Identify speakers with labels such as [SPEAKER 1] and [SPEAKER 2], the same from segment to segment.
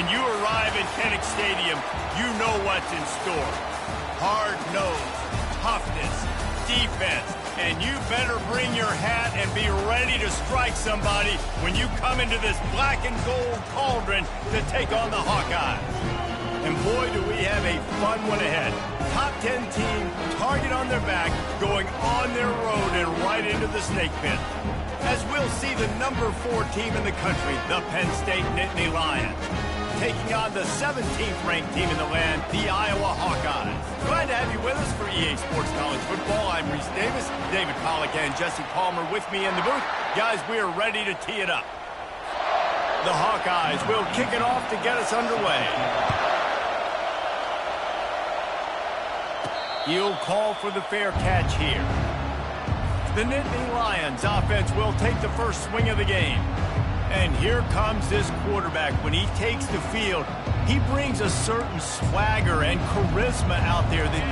[SPEAKER 1] when you arrive at Kinnick Stadium, you know what's in store. Hard nose, toughness, defense, and you better bring your hat and be ready to strike somebody when you come into this black and gold cauldron to take on the Hawkeyes. And boy, do we have a fun one ahead. Top 10 team, target on their back, going on their road and right into the snake pit. As we'll see the number 4 team in the country, the Penn State Nittany Lions, taking on the 17th ranked team in the land, the Iowa Hawkeyes. Glad to have you with us for EA Sports College Football. I'm Reese Davis, David Pollack and Jesse Palmer with me in the booth. Guys, we are ready to tee it up. The Hawkeyes will kick it off to get us underway. He'll call for the fair catch here. The Nittany Lions offense will take the first swing of the game. And here comes this quarterback. When he takes the field, he brings a certain swagger and charisma out there that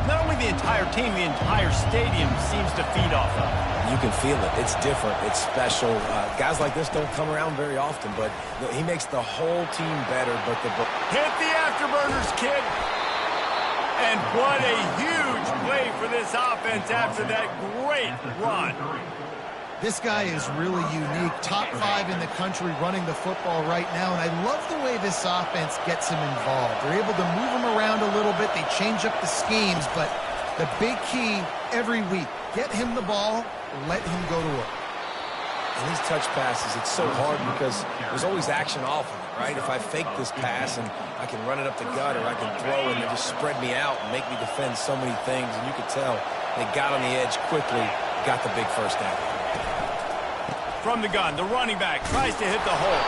[SPEAKER 1] not only the entire team, the entire stadium seems to feed off of.
[SPEAKER 2] You can feel it. It's different. It's special. Guys like this don't come around very often, but he makes the whole team better.
[SPEAKER 1] Hit the afterburners, kid. And what a huge play for this offense after that great run.
[SPEAKER 3] This guy is really unique. Top 5 in the country running the football right now, and I love the way this offense gets him involved. They're able to move him around a little bit. They change up the schemes, but the big key every week, get him the ball, let him go to work.
[SPEAKER 2] And these touch passes, it's so hard because there's always action off of it, right? If I fake this pass and I can run it up the gut or I can throw and they just spread me out and make me defend so many things, and you could tell they got on the edge quickly, got the big first down.
[SPEAKER 1] From the gun, the running back tries to hit the hole.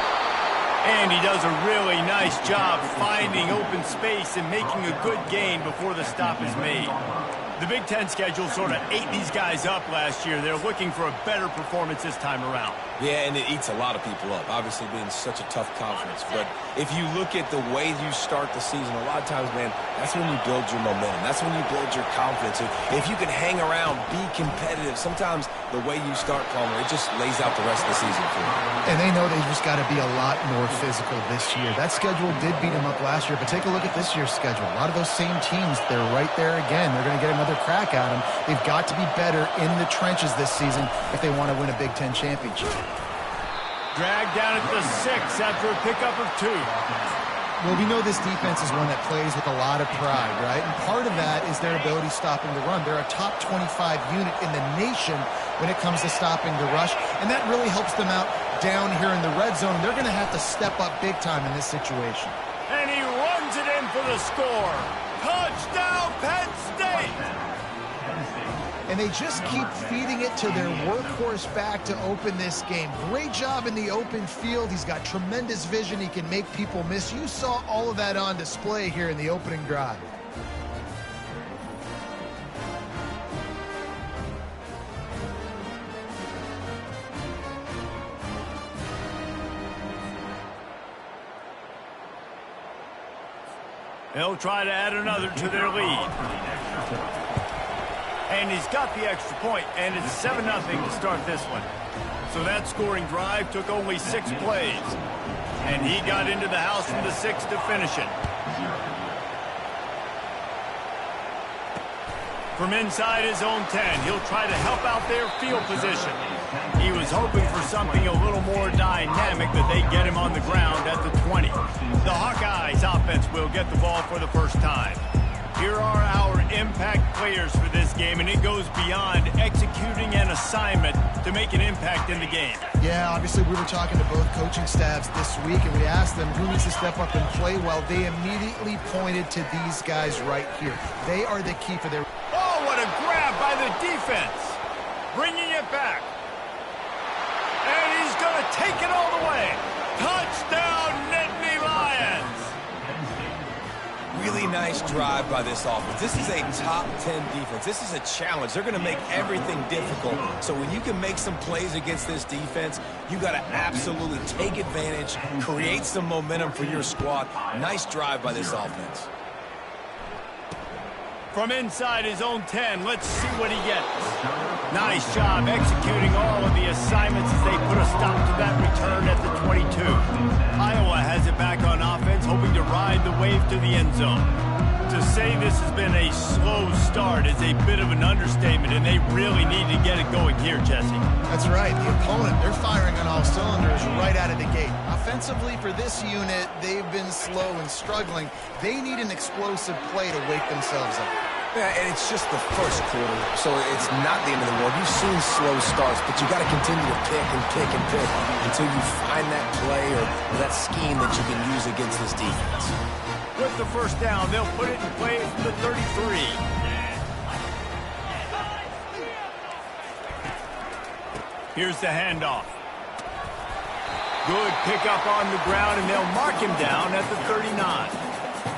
[SPEAKER 1] And he does a really nice job finding open space and making a good gain before the stop is made. The Big Ten schedule sort of ate these guys up last year. They're looking for a better performance this time around.
[SPEAKER 2] Yeah, and it eats a lot of people up, obviously being such a tough conference. But if you look at the way you start the season, a lot of times, man, that's when you build your momentum. That's when you build your confidence. If you can hang around, be competitive, sometimes the way you start, Palmer, it just lays out the rest of the season for you.
[SPEAKER 3] And they know they just got to be a lot more physical this year. That schedule did beat them up last year, but take a look at this year's schedule. A lot of those same teams, they're right there again. They're going to get another crack at them. They've got to be better in the trenches this season if they want to win a Big Ten championship.
[SPEAKER 1] Dragged down at the 6 after a pickup of 2.
[SPEAKER 3] Well, we know this defense is one that plays with a lot of pride, right? And part of that is their ability stopping the run. They're a top 25 unit in the nation when it comes to stopping the rush, and that really helps them out down here in the red zone. They're going to have to step up big time in this situation.
[SPEAKER 1] And he runs it in for the score. Touchdown, Penn State!
[SPEAKER 3] And they just keep feeding it to their workhorse back to open this game. Great job in the open field. He's got tremendous vision. He can make people miss. You saw all of that on display here in the opening drive.
[SPEAKER 1] They'll try to add another to their lead. And he's got the extra point, and it's 7-0 to start this one. So that scoring drive took only 6 plays. And he got into the house from the 6 to finish it. From inside his own 10, he'll try to help out their field position. He was hoping for something a little more dynamic, but they get him on the ground at the 20. The Hawkeyes offense will get the ball for the first time. Here are our impact players for this game, and it goes beyond executing an assignment to make an impact in the game.
[SPEAKER 3] Yeah, obviously we were talking to both coaching staffs this week, and we asked them who needs to step up and play well. They immediately pointed to these guys right here. They are the key for their...
[SPEAKER 1] Oh, what a grab by the defense. Bringing it back. And he's going to take it all the way. Touchdown, Nittany Lions.
[SPEAKER 2] Really nice drive by this offense. This is a top 10 defense. This is a challenge. They're going to make everything difficult. So when you can make some plays against this defense, you got to absolutely take advantage, create some momentum for your squad. Nice drive by this offense.
[SPEAKER 1] From inside his own 10, let's see what he gets. Nice job executing all of the assignments as they put a stop to that return at the 22. Iowa has it back on offense, hoping to ride the wave to the end zone. To say this has been a slow start is a bit of an understatement, and they really need to get it going here, Jesse.
[SPEAKER 3] That's right. The opponent, they're firing on all cylinders right out of the gate. Offensively, for this unit, they've been slow and struggling. They need an explosive play to wake themselves up.
[SPEAKER 2] Yeah, and it's just the first quarter, so it's not the end of the world. You've seen slow starts, but you got to continue to pick and pick and pick until you find that play or that scheme that you can use against this defense.
[SPEAKER 1] With the first down, they'll put it in play from the 33. Here's the handoff. Good pickup on the ground, and they'll mark him down at the 39.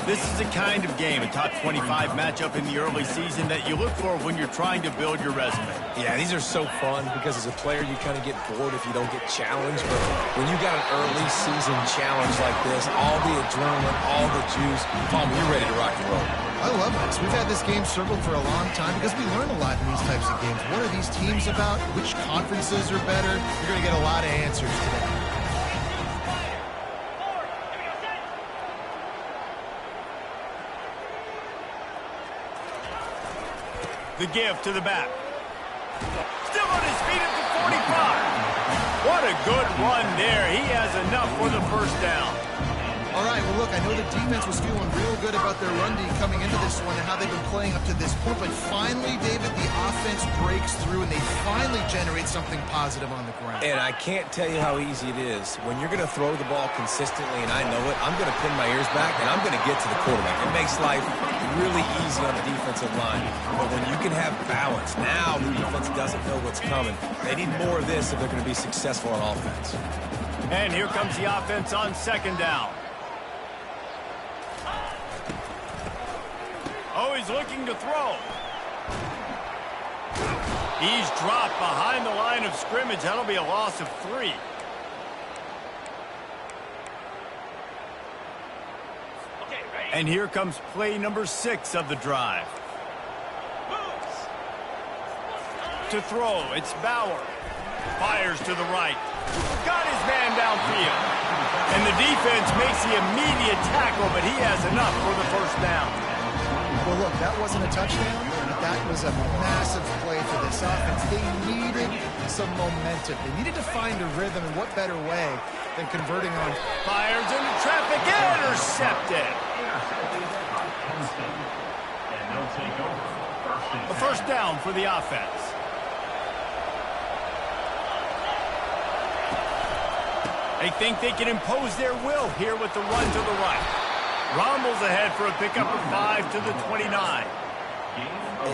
[SPEAKER 1] This is the kind of game, a top 25 matchup in the early season, that you look for when you're trying to build your resume.
[SPEAKER 2] Yeah, these are so fun because as a player, you kind of get bored if you don't get challenged. But when you got an early season challenge like this, all the adrenaline, all the juice, Palmer, you're ready to rock and roll.
[SPEAKER 3] I love this. We've had this game circled for a long time because we learn a lot in these types of games. What are these teams about? Which conferences are better? You're going to get a lot of answers today.
[SPEAKER 1] The give to the back. Still on his feet at the 45. What a good run there. He has enough for the first down.
[SPEAKER 3] All right, well, look, I know the defense was feeling real good about their run D coming into this one and how they've been playing up to this point. But finally, David, the offense breaks through and they finally generate something positive on the ground.
[SPEAKER 2] And I can't tell you how easy it is. When you're going to throw the ball consistently, and I know it, I'm going to pin my ears back and I'm going to get to the quarterback. It makes life really easy on the defensive line. But when you can have balance, now the defense doesn't know what's coming. They need more of this if they're going to be successful on offense.
[SPEAKER 1] And here comes the offense on second down. Oh, he's looking to throw. He's dropped behind the line of scrimmage. That'll be a loss of 3. And here comes play number 6 of the drive. To throw, it's Bauer. Fires to the right. Got his man downfield. And the defense makes the immediate tackle, but he has enough for the first down.
[SPEAKER 3] Well, look, that wasn't a touchdown, but that was a massive play for this offense. They needed some momentum. They needed to find a rhythm, and what better way than converting on.
[SPEAKER 1] Fires into traffic, intercepted. A first down for the offense. They think they can impose their will here with the run to the right. Rommel's ahead for a pickup of 5 to the 29.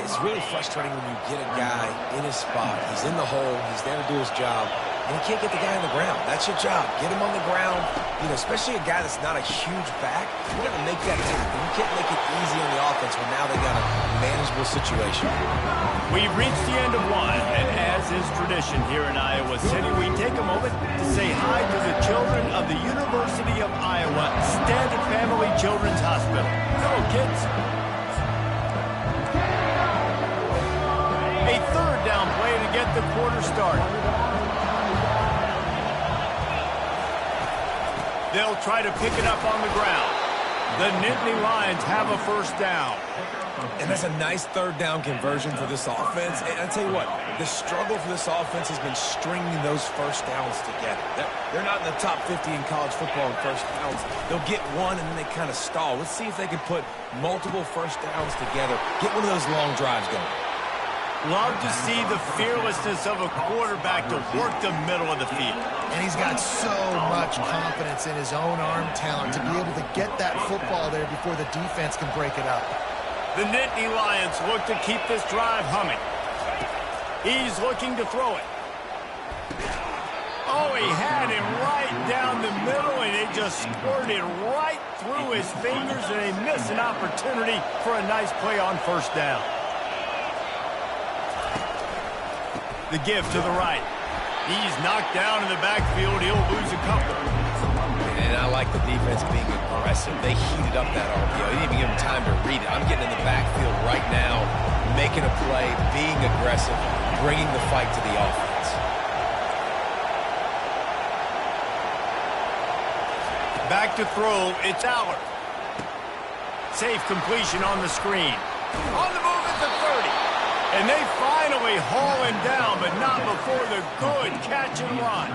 [SPEAKER 2] It's really frustrating when you get a guy in his spot. He's in the hole. He's there to do his job. And you can't get the guy on the ground. That's your job. Get him on the ground. You know, especially a guy that's not a huge back. You got to make that tackle. You can't make it easy on the offense when now they got a manageable situation.
[SPEAKER 1] We've reached the end of one, and as is tradition here in Iowa City, we take a moment to say hi to the children of the University of Iowa Standard Family Children's Hospital. Hello, kids. A third down play to get the quarter started. They'll try to pick it up on the ground. The Nittany Lions have a first down.
[SPEAKER 2] And that's a nice third down conversion for this offense. And I tell you what, the struggle for this offense has been stringing those first downs together. They're not in the top 50 in college football in first downs. They'll get one and then they kind of stall. Let's see if they can put multiple first downs together. Get one of those long drives going.
[SPEAKER 1] Love to see the fearlessness of a quarterback to work the middle of the field.
[SPEAKER 3] And he's got so much confidence in his own arm talent to be able to get that football there before the defense can break it up.
[SPEAKER 1] The Nittany Lions look to keep this drive humming. He's looking to throw it. Oh, he had him right down the middle, and it just squirted right through his fingers, and they miss an opportunity for a nice play on first down. The give to the right. He's knocked down in the backfield. He'll lose a couple.
[SPEAKER 2] And I like the defense being aggressive. They heated up that RPO. He didn't even give him time to read it. I'm getting in the backfield right now, making a play, being aggressive. bringing the fight to the offense.
[SPEAKER 1] Back to throw, it's Aller. Safe completion on the screen. On the move at the 30. And they finally haul him down, but not before the good catch and run.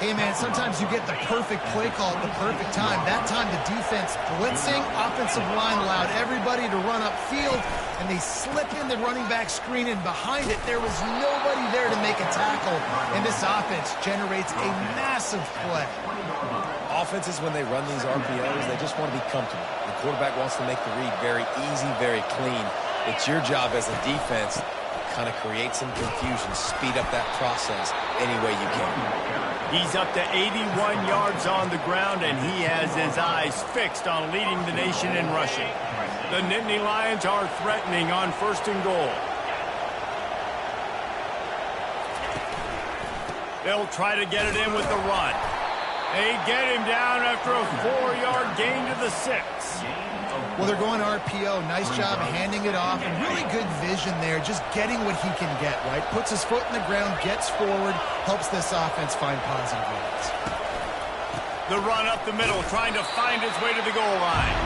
[SPEAKER 3] Hey, man, sometimes you get the perfect play call at the perfect time. That time the defense blitzing, offensive line allowed everybody to run upfield, and they slip in the running back screen, and behind it, there was nobody there to make a tackle, and this offense generates a massive play.
[SPEAKER 2] Offenses, when they run these RPOs, they just want to be comfortable. The quarterback wants to make the read very easy, very clean. It's your job as a defense to kind of create some confusion, speed up that process any way you can.
[SPEAKER 1] He's up to 81 yards on the ground, and he has his eyes fixed on leading the nation in rushing. The Nittany Lions are threatening on 1st and goal. They'll try to get it in with the run. They get him down after a 4-yard gain to the 6.
[SPEAKER 3] Well, they're going RPO. Nice job handing it off, and really good vision there, just getting what he can get, right? Puts his foot in the ground, gets forward, helps this offense find positive yards.
[SPEAKER 1] The run up the middle, trying to find his way to the goal line.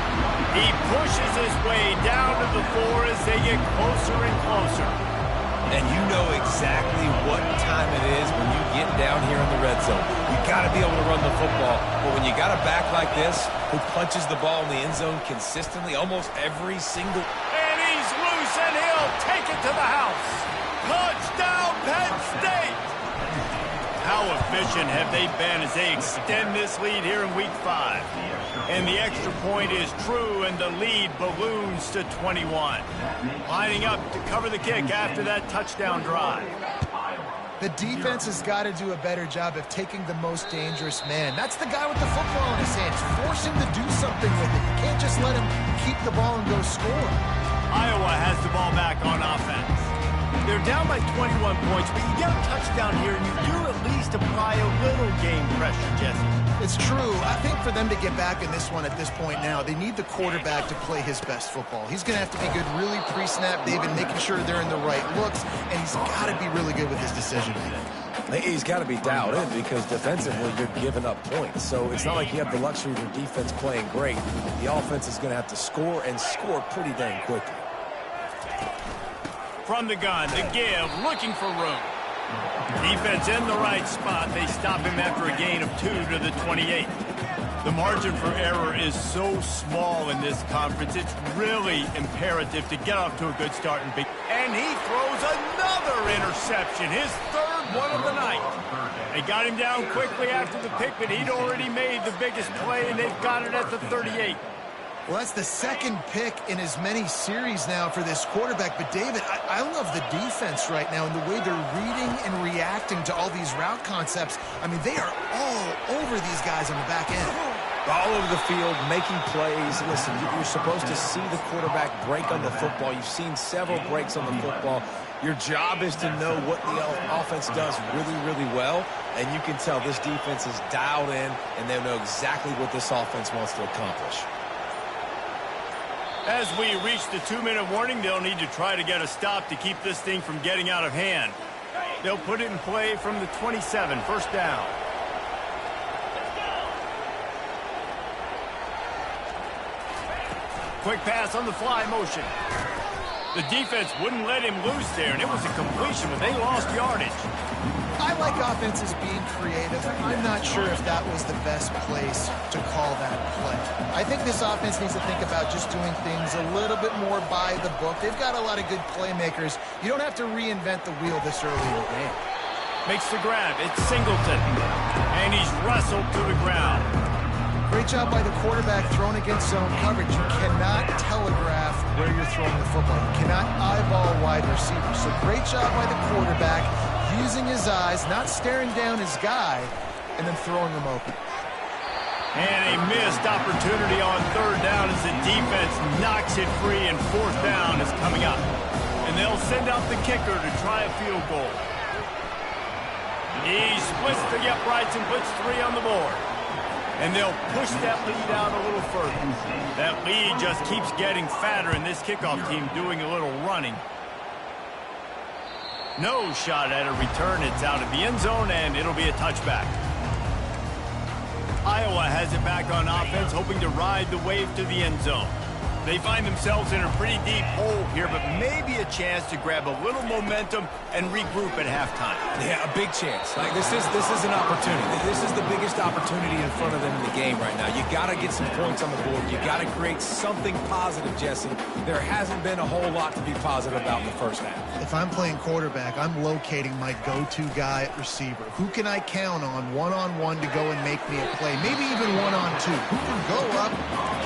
[SPEAKER 1] He pushes his way down to the 4 as they get closer and closer.
[SPEAKER 2] And you know exactly what time it is when you get down here in the red zone. You got to be able to run the football. But when you got a back like this who punches the ball in the end zone consistently, almost every single...
[SPEAKER 1] And he's loose, and he'll take it to the house. Touchdown, Penn State! How efficient have they been as they extend this lead here in Week 5? And the extra point is true, and the lead balloons to 21. Lining up to cover the kick after that touchdown drive.
[SPEAKER 3] The defense has got to do a better job of taking the most dangerous man. That's the guy with the football in his hands. Force him to do something with it. You can't just let him keep the ball and go score.
[SPEAKER 1] Iowa has the ball back on offense. They're down by 21 points, but you get a touchdown here, and you do at least apply a little game pressure, Jesse.
[SPEAKER 3] It's true. I think for them to get back in this one at this point now, they need the quarterback to play his best football. He's going to have to be good really pre-snap, David, making sure they're in the right looks, and he's got to be really good with his decision-making.
[SPEAKER 2] He's got to be dialed in because defensively you're giving up points. So it's not like you have the luxury of your defense playing great. The offense is going to have to score and score pretty dang quickly.
[SPEAKER 1] From the gun, the give, looking for room. Defense in the right spot. They stop him after a gain of 2 to the 28. The margin for error is so small in this conference. It's really imperative to get off to a good start. And he throws another interception, his 3rd one of the night. They got him down quickly after the pick, but he'd already made the biggest play, and they've got it at the 38.
[SPEAKER 3] Well, that's the 2nd pick in as many series now for this quarterback. But, David, I love the defense right now and the way they're reading and reacting to all these route concepts. I mean, they are all over these guys on the back end.
[SPEAKER 2] All over the field, making plays. Listen, you're supposed to see the quarterback break on the football. You've seen several breaks on the football. Your job is to know what the offense does really, really well. And you can tell this defense is dialed in, and they know exactly what this offense wants to accomplish.
[SPEAKER 1] As we reach the 2-minute warning, they'll need to try to get a stop to keep this thing from getting out of hand. They'll put it in play from the 27, 1st down. Quick pass on the fly motion. The defense wouldn't let him loose there, and it was a completion, but they lost yardage.
[SPEAKER 3] I like offenses being creative. I'm not sure if that was the best place to call that play. I think this offense needs to think about just doing things a little bit more by the book. They've got a lot of good playmakers. You don't have to reinvent the wheel this early in the game.
[SPEAKER 1] Makes the grab. It's Singleton. And he's wrestled to the ground.
[SPEAKER 3] Great job by the quarterback throwing against zone coverage. You cannot telegraph where you're throwing the football. You cannot eyeball wide receivers. So great job by the quarterback, using his eyes, not staring down his guy, and then throwing him open.
[SPEAKER 1] And a missed opportunity on 3rd down as the defense knocks it free, and 4th down is coming up. And they'll send out the kicker to try a field goal. He splits the uprights and puts 3 on the board. And they'll push that lead out a little further. That lead just keeps getting fatter, and this kickoff team doing a little running. No shot at a return. It's out of the end zone, and it'll be a touchback. Iowa has it back on offense, hoping to ride the wave to the end zone. They find themselves in a pretty deep hole here, but maybe a chance to grab a little momentum and regroup at halftime.
[SPEAKER 2] Yeah, a big chance. Like this is an opportunity. This is the biggest opportunity in front of them in the game right now. You got to get some points on the board. You got to create something positive, Jesse. There hasn't been a whole lot to be positive about in the first half.
[SPEAKER 3] If I'm playing quarterback, I'm locating my go-to guy at receiver. Who can I count on one-on-one to go and make me a play? Maybe even one-on-two. Who can go up,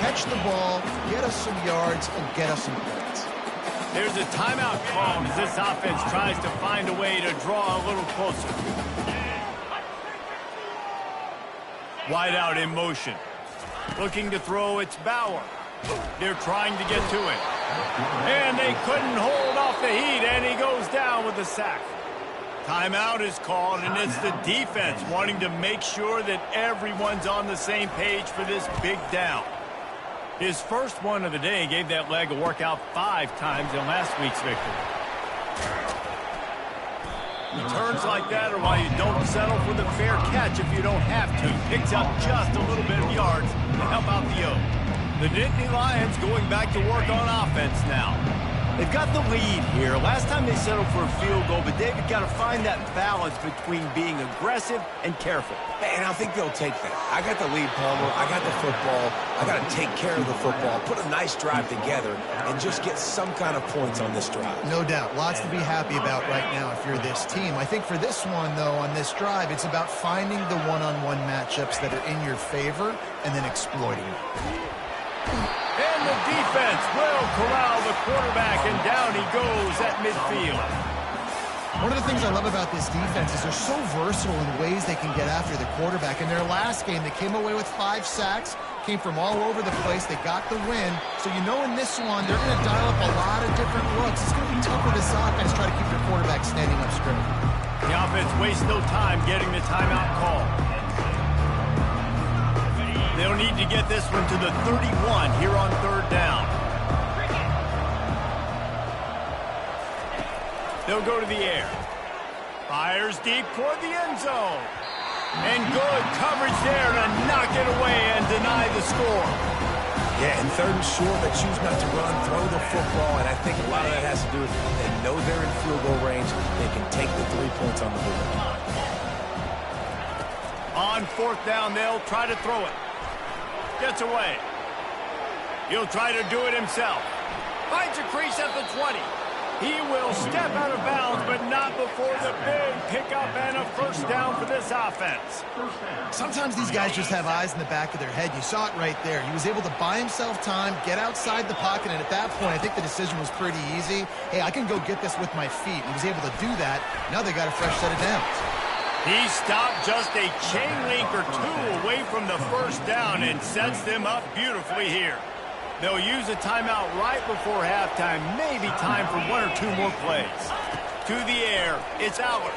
[SPEAKER 3] catch the ball, get us some yards, and get us some points.
[SPEAKER 1] There's a timeout called as this offense tries to find a way to draw a little closer. Wide out in motion. Looking to throw, it's Bauer. They're trying to get to it. And they couldn't hold off the heat, and he goes down with a sack. Timeout is called, and it's the defense wanting to make sure that everyone's on the same page for this big down. His first one of the day gave that leg a workout 5 times in last week's victory. Returns like that are why you don't settle for the fair catch if you don't have to. Picks up just a little bit of yards to help out the O. The Nittany Lions going back to work on offense now. They've got the lead here. Last time they settled for a field goal, but David got to find that balance between being aggressive and careful.
[SPEAKER 2] And I think they'll take that. I got the lead, Palmer. I got the football. I got to take care of the football, put a nice drive together, and just get some kind of points on this drive.
[SPEAKER 3] No doubt. Lots to be happy about right now if you're this team. I think for this one, though, on this drive, it's about finding the one-on-one matchups that are in your favor and then exploiting them.
[SPEAKER 1] And the defense will corral the quarterback, and down he goes at midfield.
[SPEAKER 3] One of the things I love about this defense is they're so versatile in ways they can get after the quarterback. In their last game, they came away with 5 sacks, came from all over the place. They got the win. So you know in this one, they're going to dial up a lot of different looks. It's going to be tough for this offense to try to keep their quarterback standing up straight.
[SPEAKER 1] The offense wastes no time getting the timeout call. They'll need to get this one to the 31 here on 3rd down. They'll go to the air. Fires deep toward the end zone. And good coverage there to knock it away and deny the score.
[SPEAKER 2] Yeah, and 3rd and short, they choose not to run, throw the football, and I think a lot of that has to do with they know they're in field goal range. They can take the 3 points on the board.
[SPEAKER 1] On 4th down, they'll try to throw it. Gets away. He'll try to do it himself. Finds a crease at the 20. He will step out of bounds, but not before the big pickup and a 1st down for this offense.
[SPEAKER 3] Sometimes these guys just have eyes in the back of their head. You saw it right there. He was able to buy himself time, get outside the pocket, and at that point, I think the decision was pretty easy. Hey, I can go get this with my feet. He was able to do that. Now they got a fresh set of downs.
[SPEAKER 1] He stopped just a chain link or 2 away from the 1st down and sets them up beautifully here. They'll use a timeout right before halftime, maybe time for 1 or 2 more plays. To the air, it's Aller.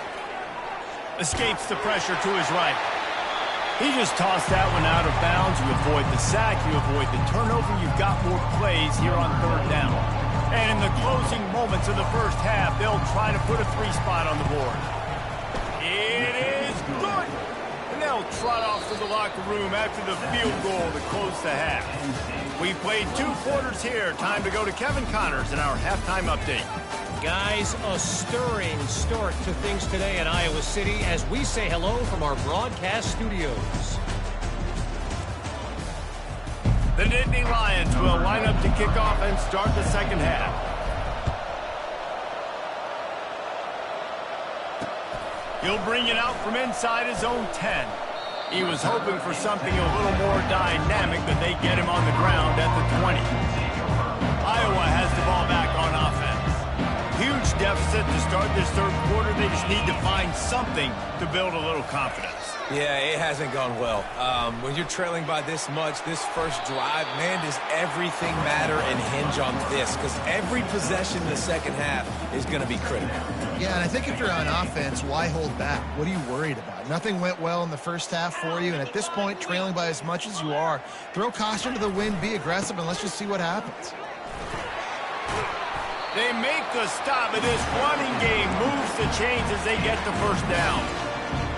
[SPEAKER 1] Escapes the pressure to his right. He just tossed that one out of bounds. You avoid the sack, you avoid the turnover. You've got more plays here on 3rd down. And in the closing moments of the first half, they'll try to put a 3 spot on the board. It is good. And they'll trot off to the locker room after the field goal to close the half. We played 2 quarters here. Time to go to Kevin Connors in our halftime update.
[SPEAKER 4] Guys, a stirring start to things today in Iowa City as we say hello from our broadcast studios.
[SPEAKER 1] The Nittany Lions will line up to kick off and start the second half. He'll bring it out from inside his own 10. He was hoping for something a little more dynamic, but they get him on the ground at the 20. Iowa has the ball back on offense. Huge deficit to start this 3rd quarter. They just need to find something to build a little confidence.
[SPEAKER 2] Yeah, it hasn't gone well. When you're trailing by this much, this first drive, man, does everything matter and hinge on this? Because every possession in the second half is going to be critical.
[SPEAKER 3] Yeah, and I think if you're on offense, why hold back? What are you worried about? Nothing went well in the first half for you, and at this point, trailing by as much as you are, throw caution to the wind, be aggressive, and let's just see what happens.
[SPEAKER 1] They make the stop, and this running game moves the chains as they get the first down.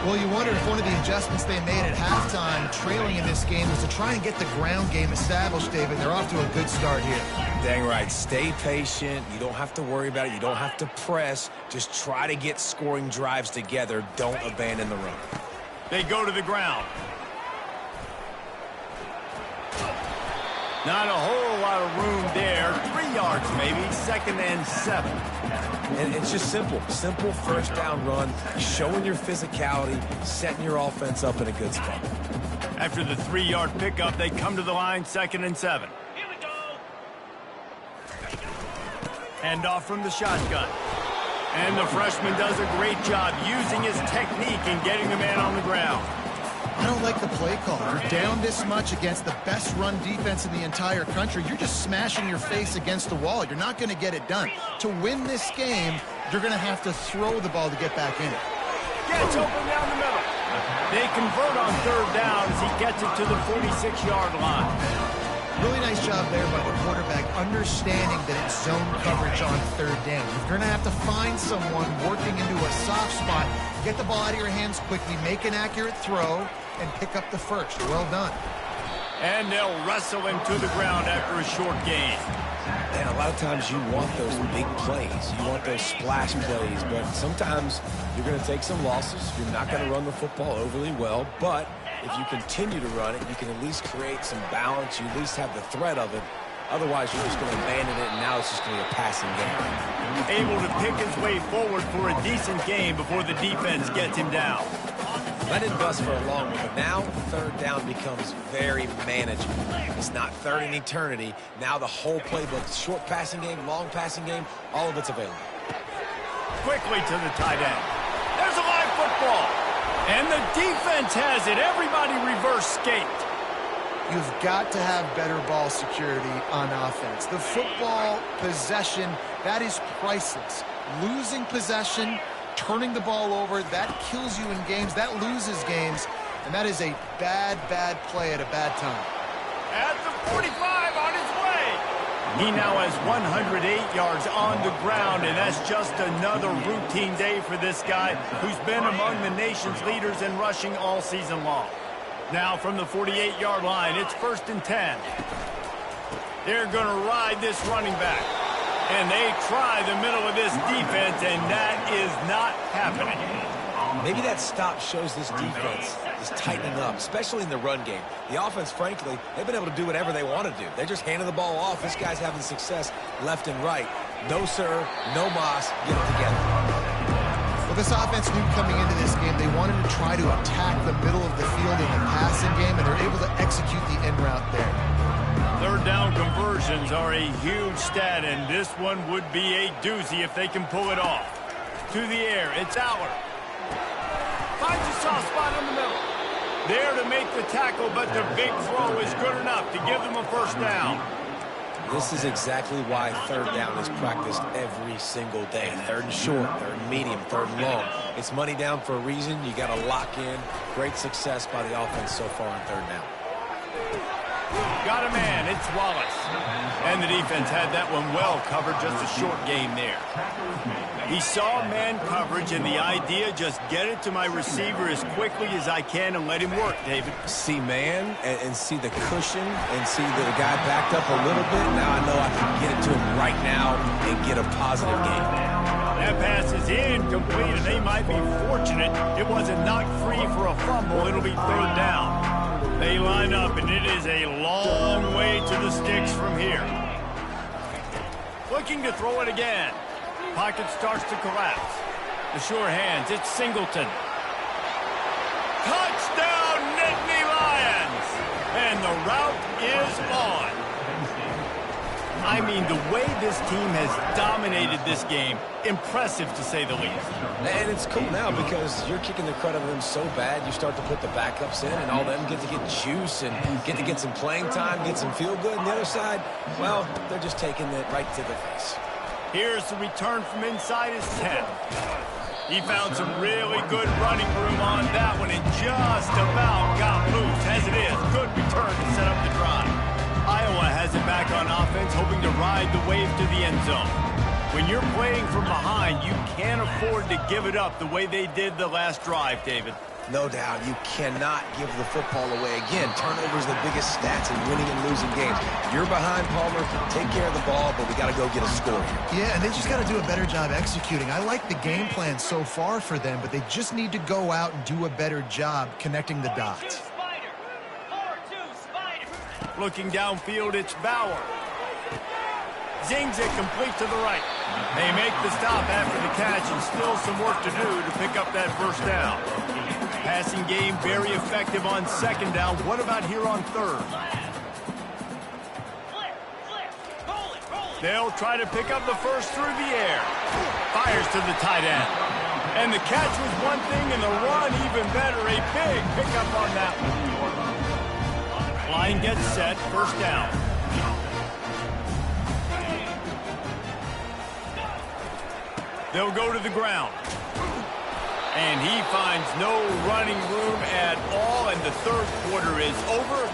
[SPEAKER 3] Well, you wonder if one of the adjustments they made at halftime, trailing in this game, was to try and get the ground game established, David. They're off to a good start here.
[SPEAKER 2] Dang right. Stay patient. You don't have to worry about it. You don't have to press. Just try to get scoring drives together. Don't abandon the run.
[SPEAKER 1] They go to the ground. Not a whole lot of room there. 3 yards maybe, 2nd and 7.
[SPEAKER 2] And it's just simple. Simple first down run, showing your physicality, setting your offense up in a good spot.
[SPEAKER 1] After the 3-yard pickup, they come to the line, 2nd and 7. Hand off from the shotgun. And the freshman does a great job using his technique and getting the man on the ground.
[SPEAKER 3] I don't like the play call. You're down this much against the best run defense in the entire country. You're just smashing your face against the wall. You're not going to get it done. To win this game, you're going to have to throw the ball to get back in it.
[SPEAKER 1] Gets open down the middle. They convert on 3rd down as he gets it to the 46-yard line.
[SPEAKER 3] Really nice job there by the quarterback, understanding that it's zone coverage on 3rd down. You're going to have to find someone working into a soft spot, get the ball out of your hands quickly, make an accurate throw, and pick up the first. Well done.
[SPEAKER 1] And they'll wrestle him to the ground after a short gain.
[SPEAKER 2] And a lot of times you want those big plays. You want those splash plays. But sometimes you're going to take some losses. You're not going to run the football overly well. But if you continue to run it, you can at least create some balance. You at least have the threat of it. Otherwise, you're just going to abandon it, and now it's just going to be a passing game.
[SPEAKER 1] Able to pick his way forward for a decent game before the defense gets him down.
[SPEAKER 2] Let it bust for a long one, but now 3rd down becomes very manageable. It's not 3rd in eternity. Now the whole playbook, short passing game, long passing game, all of it's available.
[SPEAKER 1] Quickly to the tight end. There's a live football. And the defense has it. Everybody reverse skate.
[SPEAKER 3] You've got to have better ball security on offense. The football possession, that is priceless. Losing possession, turning the ball over, that kills you in games, that loses games, and that is a bad, bad play at a bad time.
[SPEAKER 1] At the 45 on his way. He now has 108 yards on the ground, and that's just another routine day for this guy who's been among the nation's leaders in rushing all season long. Now from the 48-yard line, it's 1st and 10. They're going to ride this running back. And they try the middle of this defense, and that is not happening.
[SPEAKER 2] Maybe that stop shows this defense is tightening up, especially in the run game. The offense, frankly, they've been able to do whatever they want to do. They're just handing the ball off. This guy's having success left and right. No, sir, no mas, get it together.
[SPEAKER 3] Well, this offense knew coming into this game they wanted to try to attack the middle of the field in the passing game, and they're able to execute the in route there.
[SPEAKER 1] 3rd down conversions are a huge stat, and this one would be a doozy if they can pull it off. To the air, it's Aller. Finds a soft spot in the middle. There to make the tackle, but the big throw is good enough to give them a first down.
[SPEAKER 2] This is exactly why 3rd down is practiced every single day. 3rd and short, 3rd and medium, 3rd and long. It's money down for a reason. You got to lock in. Great success by the offense so far on 3rd down.
[SPEAKER 1] Got a man, it's Wallace. And the defense had that one well covered, just a short game there. He saw man coverage, and the idea, just get it to my receiver as quickly as I can and let him work, David.
[SPEAKER 2] See man and see the cushion and see the guy backed up a little bit. Now I know I can get it to him right now and get a positive game.
[SPEAKER 1] That pass is incomplete, and they might be fortunate it wasn't knocked free for a fumble. It'll be 3rd down. They line up, and it is a long way to the sticks from here. Looking to throw it again. Pocket starts to collapse. The sure hands, it's Singleton. Touchdown, Nittany Lions! And the route is on. I mean, the way this team has dominated this game, impressive to say the least.
[SPEAKER 2] And it's cool now because you're kicking the credit of them so bad, you start to put the backups in, and all them get to get juice and get to get some playing time, get some feel good. And the other side, well, they're just taking it right to the face.
[SPEAKER 1] Here's the return from inside his 10. He found some really good running room on that one and just about got loose. As it is, good return to set up the drive. Iowa has it back on offense, hoping to ride the wave to the end zone. When you're playing from behind, you can't afford to give it up the way they did the last drive, David.
[SPEAKER 2] No doubt, you cannot give the football away. Again, turnovers are the biggest stats in winning and losing games. You're behind, Palmer, take care of the ball, but we got to go get a score here.
[SPEAKER 3] Yeah, and they just got to do a better job executing. I like the game plan so far for them, but they just need to go out and do a better job connecting the dots.
[SPEAKER 1] Looking downfield, it's Bauer. Zings it complete to the right. They make the stop after the catch, and still some work to do to pick up that first down. Passing game very effective on second down. What about here on third? They'll try to pick up the first through the air. Fires to the tight end. And the catch was one thing, and the run even better. A big pickup on that one. Line gets set, first down. They'll go to the ground. And he finds no running room at all, and the third quarter is over.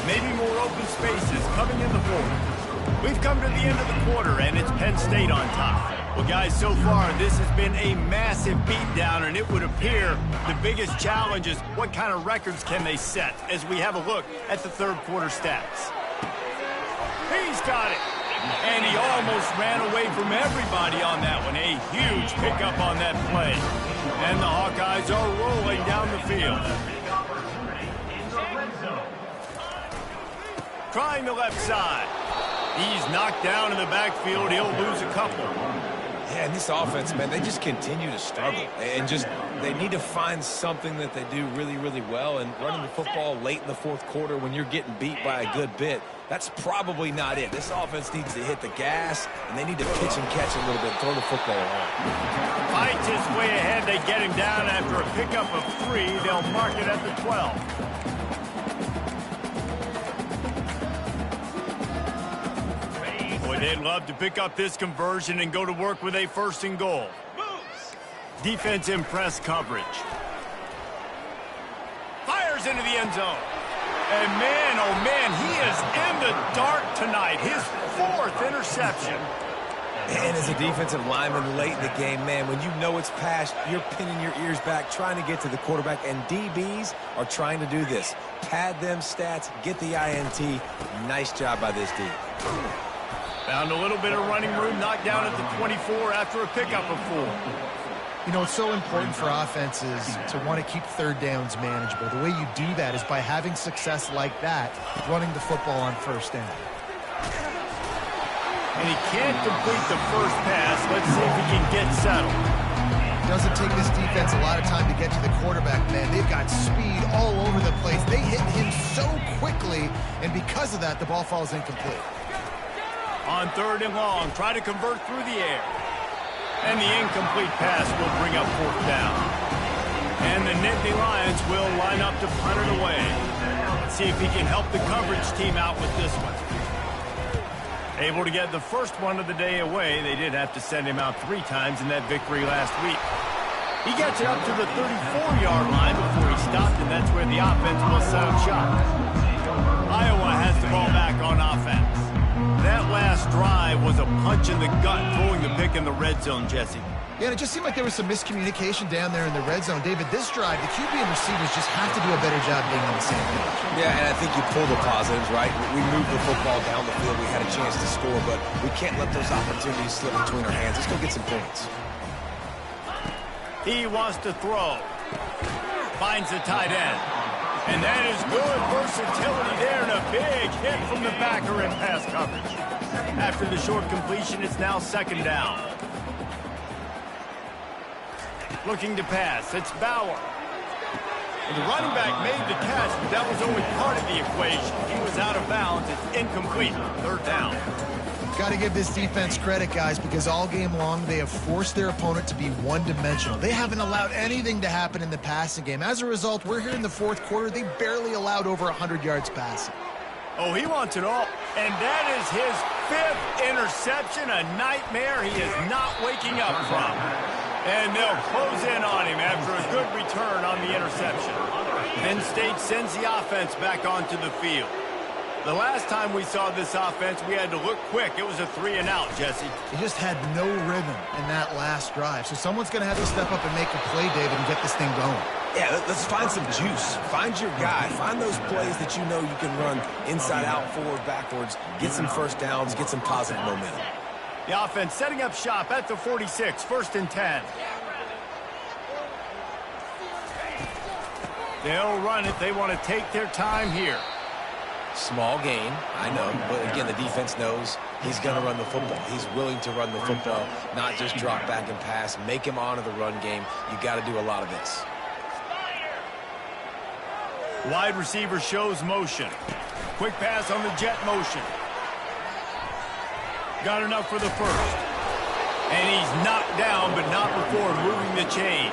[SPEAKER 1] Maybe more open spaces coming in the fourth. We've come to the end of the quarter, and it's Penn State on top. Well, guys, so far, this has been a massive beatdown, and it would appear the biggest challenge is what kind of records can they set as we have a look at the third quarter stats. He's got it. And he almost ran away from everybody on that one. A huge pickup on that play. And the Hawkeyes are rolling down the field. Trying the left side. He's knocked down in the backfield. He'll lose a couple.
[SPEAKER 2] Yeah, and this offense, man, they just continue to struggle. And just, they need to find something that they do really, really well. And running the football late in the fourth quarter when you're getting beat by a good bit, that's probably not it. This offense needs to hit the gas, and they need to pitch and catch a little bit, throw the football around.
[SPEAKER 1] Fights his way ahead. They get him down after a pickup of 3. They'll mark it at the 12. Boy, they'd love to pick up this conversion and go to work with a first and goal. Defense in press coverage. Fires into the end zone. And man, oh man, he is in the dark tonight. His 4th interception.
[SPEAKER 2] And as a defensive lineman late in the game, man, when you know it's past, you're pinning your ears back, trying to get to the quarterback, and DBs are trying to do this. Pad them stats, get the INT. Nice job by this D.
[SPEAKER 1] Found a little bit of running room, knocked down at the 24 after a pickup of 4.
[SPEAKER 3] You know, it's so important for offenses to want to keep third downs manageable. The way you do that is by having success like that, running the football on first down.
[SPEAKER 1] And he can't complete the first pass. Let's see if he can get settled.
[SPEAKER 3] It doesn't take this defense a lot of time to get to the quarterback, man. They've got speed all over the place. They hit him so quickly, and because of that, the ball falls incomplete.
[SPEAKER 1] On third and long, try to convert through the air. And the incomplete pass will bring up 4th down. And the Nittany Lions will line up to punt it away. Let's see if he can help the coverage team out with this one. Able to get the first one of the day away. They did have to send him out 3 times in that victory last week. He gets it up to the 34-yard line before he stopped, and that's where the offense will set up shop. Iowa has the ball back on offense. That last drive was a punch in the gut, throwing the pick in the red zone, Jesse.
[SPEAKER 3] Yeah, and it just seemed like there was some miscommunication down there in the red zone. David, this drive, the QB and receivers just have to do a better job being on the same page.
[SPEAKER 2] Yeah, and I think you pull the positives, right? We moved the football down the field. We had a chance to score, but we can't let those opportunities slip between our hands. Let's go get some points.
[SPEAKER 1] He wants to throw. Finds the tight end. And that is good versatility there, and a big hit from the backer in pass coverage. After the short completion, it's now second down. Looking to pass, it's Bauer. And the running back made the catch, but that was only part of the equation. He was out of bounds. It's incomplete. Third down.
[SPEAKER 3] Got to give this defense credit, guys, because all game long they have forced their opponent to be one-dimensional. They haven't allowed anything to happen in the passing game. As a result, we're here in the fourth quarter. They barely allowed over 100 yards passing.
[SPEAKER 1] Oh, he wants it all. And that is his 5th interception, a nightmare he is not waking up from. And they'll close in on him after a good return on the interception. Penn State sends the offense back onto the field. The last time we saw this offense, we had to look quick. It was a 3-and-out, Jesse.
[SPEAKER 3] He just had no rhythm in that last drive. So someone's going to have to step up and make a play, David, and get this thing going.
[SPEAKER 2] Yeah, let's find some juice. Find your guy. Find those plays that you know you can run inside out, forward, backwards. Get some first downs. Get some positive momentum.
[SPEAKER 1] The offense setting up shop at the 46, 1st and 10. They'll run it. They want to take their time here.
[SPEAKER 2] Small gain, I know, but again, the defense knows he's going to run the football. He's willing to run the football, not just drop back and pass. Make him honor the run game. You got to do a lot of this.
[SPEAKER 1] Wide receiver shows motion. Quick pass on the jet motion. Got enough for the first. And he's knocked down, but not before moving the chains.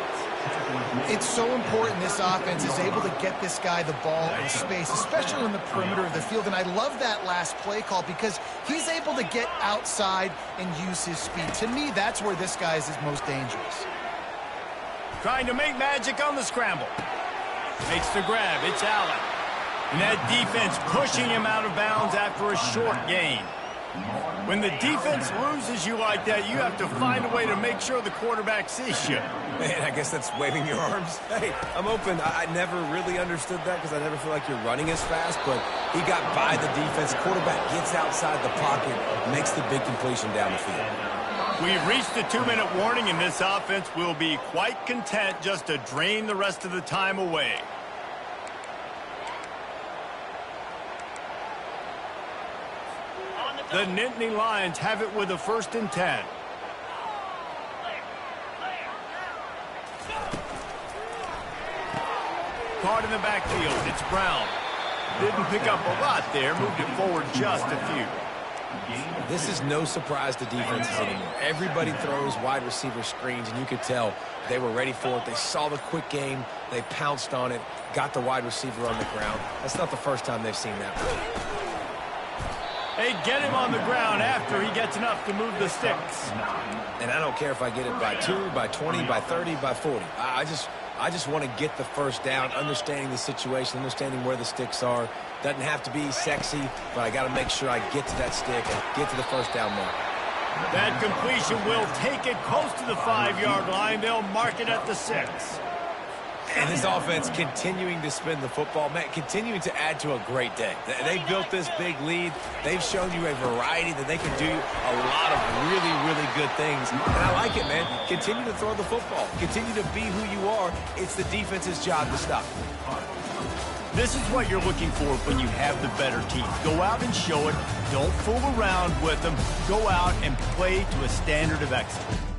[SPEAKER 3] It's so important this offense is able to get this guy the ball in space, especially in the perimeter of the field. And I love that last play call because he's able to get outside and use his speed. To me, that's where this guy is his most dangerous.
[SPEAKER 1] Trying to make magic on the scramble. Makes the grab. It's Allen. And that defense pushing him out of bounds after a short gain. When the defense loses you like that, you have to find a way to make sure the quarterback sees you.
[SPEAKER 2] Man, I guess that's waving your arms. Hey, I'm open. I never really understood that because I never feel like you're running as fast, but he got by the defense. Quarterback gets outside the pocket, makes the big completion down the field.
[SPEAKER 1] We've reached the 2-minute warning, and this offense will be quite content just to drain the rest of the time away. The Nittany Lions have it with a 1st and 10. Caught in the backfield. It's Brown. Didn't pick up a lot there. Moved it forward just a few.
[SPEAKER 2] This is no surprise to defenses anymore. Everybody throws wide receiver screens, and you could tell they were ready for it. They saw the quick game. They pounced on it, got the wide receiver on the ground. That's not the first time they've seen that play.
[SPEAKER 1] They get him on the ground after he gets enough to move the sticks.
[SPEAKER 2] And I don't care if I get it by 2, by 20, by 30, by 40. I just want to get the first down, understanding the situation, understanding where the sticks are. Doesn't have to be sexy, but I got to make sure I get to that stick and get to the first down mark.
[SPEAKER 1] That completion will take it close to the 5-yard line. They'll mark it at the 6.
[SPEAKER 2] And this offense continuing to spin the football, man, continuing to add to a great day. They built this big lead. They've shown you a variety that they can do a lot of really, really good things. And I like it, man. Continue to throw the football. Continue to be who you are. It's the defense's job to stop.
[SPEAKER 1] This is what you're looking for when you have the better team. Go out and show it. Don't fool around with them. Go out and play to a standard of excellence.